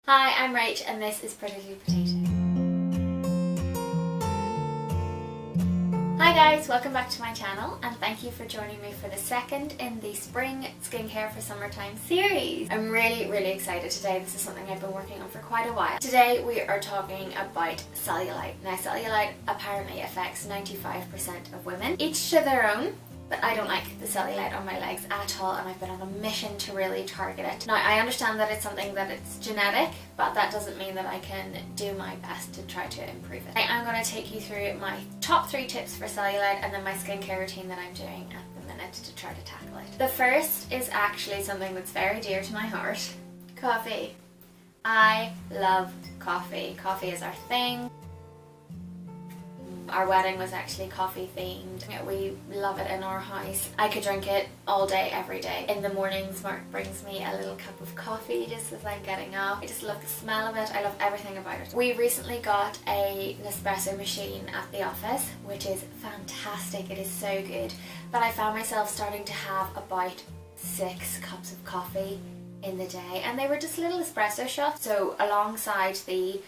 Hi, I'm Rach and this is Pretty Potato. Hi guys, welcome back to my channel and thank you for joining me for the second in the Spring Skincare for Summertime series. I'm really excited today. This is something I've been working on for quite a while. Today we are talking about cellulite. Now cellulite apparently affects 95% of women, each to their own. But I don't like the cellulite on my legs at all, and I've been on a mission to really target it. Now I understand that it's something that it's genetic, but that doesn't mean that I can do my best to try to improve it. I'm going to take you through my top 3 tips for cellulite and then my skincare routine that I'm doing at the minute to try to tackle it. The first is actually something that's very dear to my heart. Coffee. I love coffee. Coffee is our thing. Our wedding was actually coffee themed. We love it in our house. I could drink it all day, every day. In the mornings, Mark brings me a little cup of coffee just as I'm getting up. I just love the smell of it. I love everything about it. We recently got an espresso machine at the office, which is fantastic. It is so good. But I found myself starting to have about 6 cups of coffee in the day, and they were just little espresso shots. So alongside the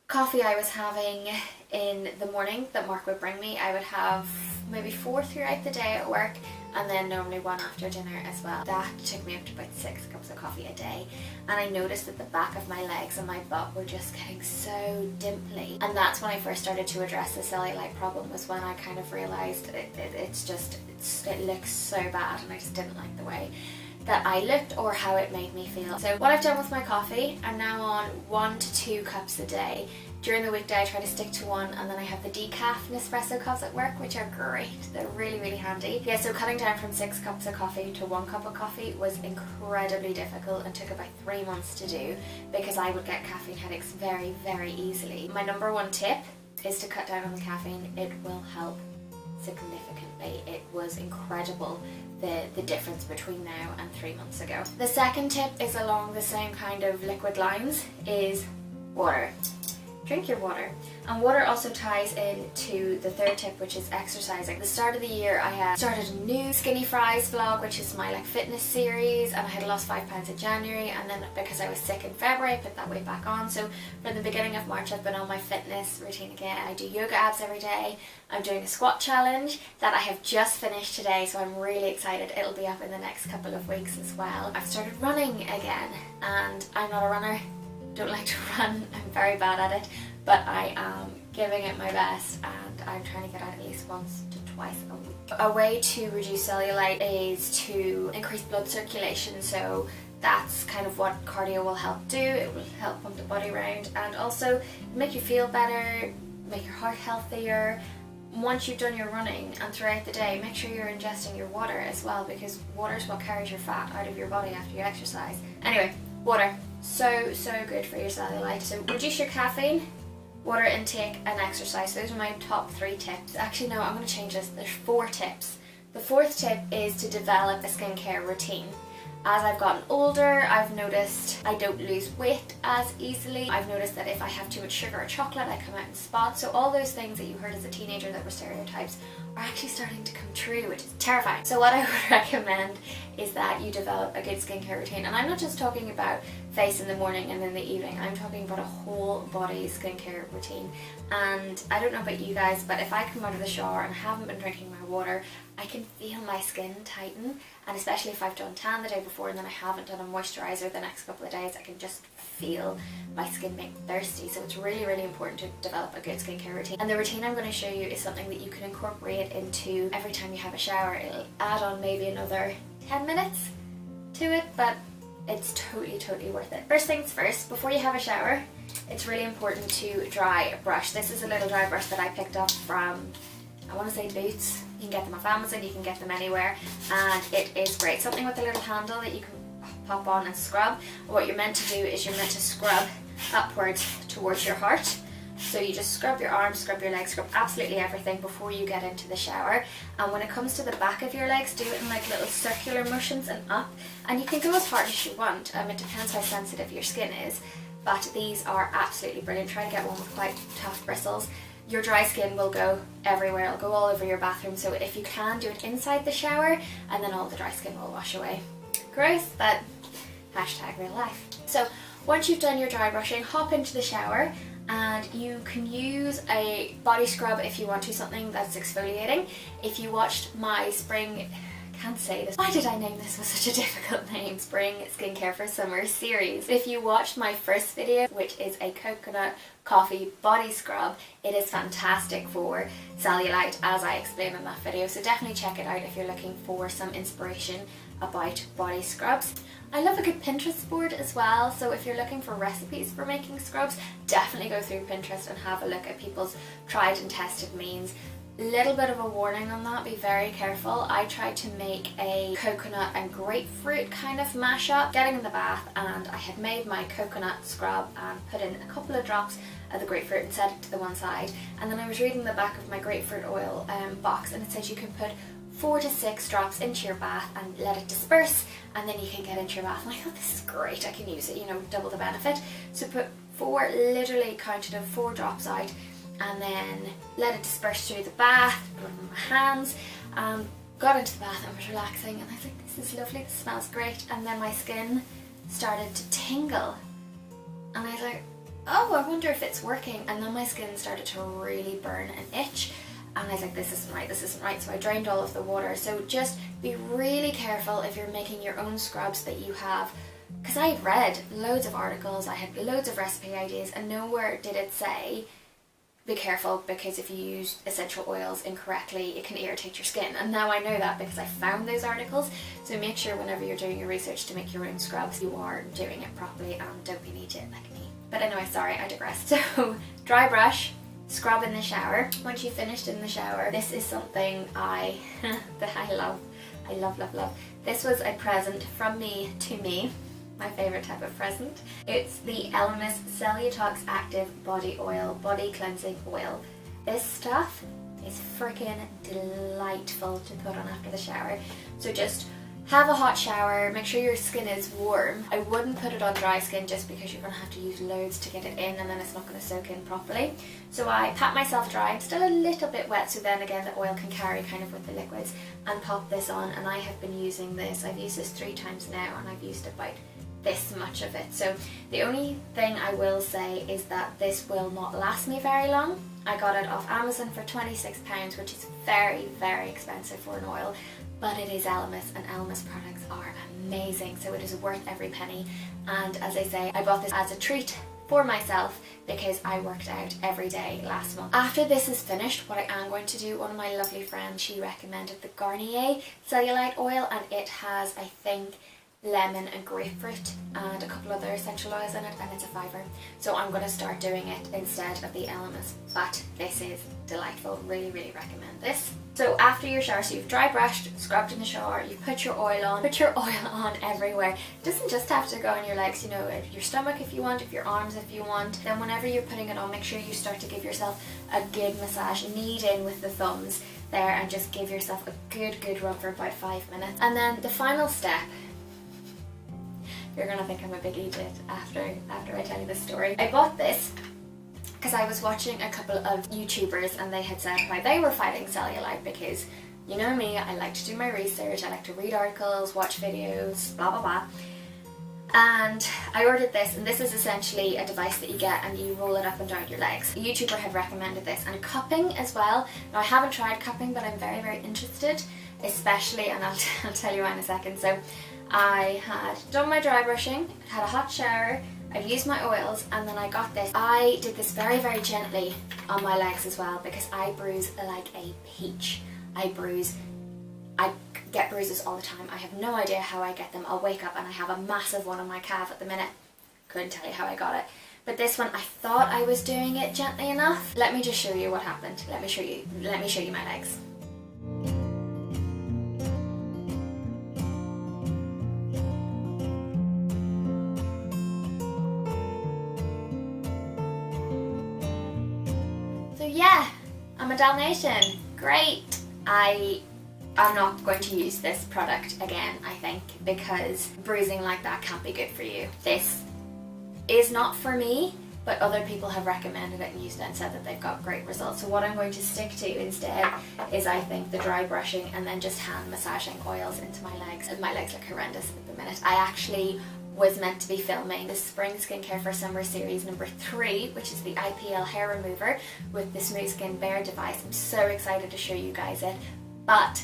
coffee I was having in the morning that Mark would bring me, I would have maybe 4 throughout the day at work, and then normally 1 after dinner as well. That took me up to about 6 cups of coffee a day, and I noticed that the back of my legs and my butt were just getting so dimply, and that's when I first started to address the cellulite problem. Was when I kind of realised it looks so bad, and I just didn't like the way that I looked or how it made me feel. So what I've done with my coffee, I'm now on 1 to 2 cups a day. During the weekday I try to stick to 1, and then I have the decaf Nespresso cups at work, which are great. They're really handy. Yeah, so cutting down from 6 cups of coffee to 1 cup of coffee was incredibly difficult and took about 3 months to do because I would get caffeine headaches very easily. My number 1 tip is to cut down on the caffeine. It will help significantly. It was incredible the difference between now and 3 months ago. The second tip is along the same kind of liquid lines, is water. Drink your water. And water also ties into the third tip, which is exercising. At the start of the year I had started a new Skinny Fries vlog, which is my fitness series, and I had lost 5 pounds in January, and then because I was sick in February I put that weight back on. So from the beginning of March I've been on my fitness routine again. I do yoga abs every day. I'm doing a squat challenge that I have just finished today, so I'm really excited. It'll be up in the next couple of weeks as well. I've started running again, and I'm not a runner. Don't like to run, I'm very bad at it, but I am giving it my best, and I'm trying to get out at least once to twice a week. A way to reduce cellulite is to increase blood circulation, so that's kind of what cardio will help do. It will help pump the body around and also make you feel better, make your heart healthier. Once you've done your running and throughout the day, make sure you're ingesting your water as well, because water is what carries your fat out of your body after you exercise. Anyway, water. So good for your cellulite. So reduce your caffeine, water intake and exercise. Those are my top 3 tips. Actually no, I'm going to change this. There's 4 tips. The 4th tip is to develop a skincare routine. As I've gotten older, I've noticed I don't lose weight as easily. I've noticed that if I have too much sugar or chocolate, I come out in spots. So all those things that you heard as a teenager that were stereotypes are actually starting to come true, which is terrifying. So what I would recommend is that you develop a good skincare routine. And I'm not just talking about face in the morning and in the evening. I'm talking about a whole body skincare routine. And I don't know about you guys, but if I come out of the shower and haven't been drinking my water, I can feel my skin tighten, and especially if I've done tan the day before and then I haven't done a moisturiser the next couple of days, I can just feel my skin make thirsty. So it's really important to develop a good skincare routine. And the routine I'm going to show you is something that you can incorporate into every time you have a shower. It'll add on maybe another 10 minutes to it, but it's totally worth it. First things first, before you have a shower, it's really important to dry a brush. This is a little dry brush that I picked up from, I want to say Boots. You can get them off Amazon, you can get them anywhere, and it is great. Something with a little handle that you can pop on and scrub. What you're meant to do is you're meant to scrub upwards towards your heart. So you just scrub your arms, scrub your legs, scrub absolutely everything before you get into the shower. And when it comes to the back of your legs, do it in little circular motions and up. And you can go as hard as you want. It depends how sensitive your skin is. But these are absolutely brilliant. Try to get one with quite tough bristles. Your dry skin will go everywhere. It'll go all over your bathroom. So if you can, do it inside the shower, and then all the dry skin will wash away. Gross, but hashtag real life. So once you've done your dry brushing, hop into the shower, and you can use a body scrub if you want to, something that's exfoliating. If you watched my spring, can't say this, why did I name this with such a difficult name, spring skincare for summer series. If you watched my first video, which is a coconut coffee body scrub, it is fantastic for cellulite, as I explained in that video, so definitely check it out if you're looking for some inspiration about body scrubs. I love a good Pinterest board as well, so if you're looking for recipes for making scrubs, definitely go through Pinterest and have a look at people's tried and tested means. Little bit of a warning on that, be very careful. I tried to make a coconut and grapefruit kind of mashup, getting in the bath, and I had made my coconut scrub and put in a couple of drops of the grapefruit and set it to the one side, and then I was reading the back of my grapefruit oil box, and it said you can put 4 to 6 drops into your bath and let it disperse, and then you can get into your bath. And I thought, this is great, I can use it, you know, double the benefit. So put 4, literally counted of 4 drops out, and then let it disperse through the bath, put it on my hands, got into the bath and was relaxing, and I was like, this is lovely, this smells great. And then my skin started to tingle, and I was like, oh, I wonder if it's working. And then my skin started to really burn and itch, and I was like, this isn't right, so I drained all of the water. So just be really careful if you're making your own scrubs that you have, because I read loads of articles, I had loads of recipe ideas, and nowhere did it say be careful, because if you use essential oils incorrectly, it can irritate your skin. And now I know that because I found those articles. So make sure whenever you're doing your research to make your own scrubs, you are doing it properly and don't be an idiot like me. But anyway, sorry, I digress. So dry brush, scrub in the shower. Once you've finished in the shower, this is something that I love. I love, love, love. This was a present from me to me. My favourite type of present. It's the Elemis Cellulite Active Body Oil, Body Cleansing Oil. This stuff is freaking delightful to put on after the shower. So just have a hot shower, make sure your skin is warm. I wouldn't put it on dry skin just because you're going to have to use loads to get it in, and then it's not going to soak in properly. So I pat myself dry, I'm still a little bit wet, so then again the oil can carry kind of with the liquids, and pop this on. And I have been using this, I've used this 3 times now, and I've used about this much of it. So the only thing I will say is that this will not last me very long. I got it off Amazon for £26, which is very, very expensive for an oil, but it is Elemis, and Elemis products are amazing, so it is worth every penny. And as I say, I bought this as a treat for myself because I worked out every day last month. After this is finished, what I am going to do, one of my lovely friends, she recommended the Garnier Cellulite Oil, and it has, I think, lemon and grapefruit and a couple other essential oils in it, and it's a £5. So I'm going to start doing it instead of the Elemis, but this is delightful. Really, really recommend this. So after your shower, so you've dry brushed, scrubbed in the shower, you've put your oil on. Put your oil on everywhere. It doesn't just have to go on your legs, you know, your stomach if you want, if your arms if you want. Then whenever you're putting it on, make sure you start to give yourself a good massage. Knead in with the thumbs there and just give yourself a good rub for about 5 minutes. And then the final step, you're gonna think I'm a big idiot after I tell you this story. I bought this because I was watching a couple of YouTubers, and they had said why they were fighting cellulite, because you know me, I like to do my research, I like to read articles, watch videos, blah blah blah. And I ordered this, and this is essentially a device that you get and you roll it up and down your legs. A YouTuber had recommended this, and cupping as well. Now I haven't tried cupping, but I'm very, very interested, especially, and I'll tell you why in a second. So I had done my dry brushing, had a hot shower, I'd used my oils, and then I got this. I did this very, very gently on my legs as well, because I bruise like a peach. I get bruises all the time. I have no idea how I get them. I'll wake up and I have a massive one on my calf at the minute. Couldn't tell you how I got it. But this one, I thought I was doing it gently enough. Let me just show you what happened. Let me show you my legs. So yeah, I'm a Dalmatian. Great. I'm not going to use this product again, I think, because bruising like that can't be good for you. This is not for me, but other people have recommended it and used it and said that they've got great results. So what I'm going to stick to instead is, I think, the dry brushing and then just hand massaging oils into my legs. And my legs look horrendous at the minute. I actually was meant to be filming the Spring Skincare for Summer series number 3, which is the IPL hair remover with the Smooth Skin Bare device. I'm so excited to show you guys it, but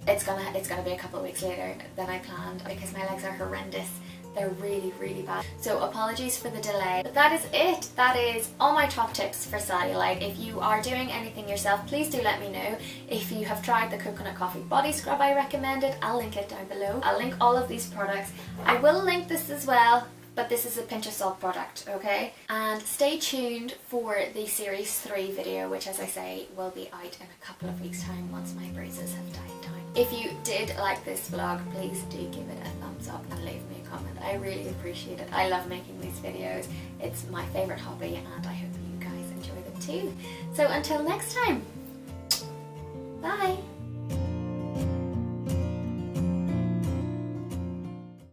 it's gonna be a couple of weeks later than I planned because my legs are horrendous. They're really, really bad. So apologies for the delay. But that is it. That is all my top tips for cellulite. If you are doing anything yourself, please do let me know. If you have tried the coconut coffee body scrub I recommended, I'll link it down below. I'll link all of these products. I will link this as well, but this is a pinch of salt product, okay? And stay tuned for the series 3 video, which, as I say, will be out in a couple of weeks' time once my bruises have died down. If you did like this vlog, please do give it a thumbs up and leave me a comment. I really appreciate it. I love making these videos. It's my favourite hobby and I hope you guys enjoy them too. So until next time, bye!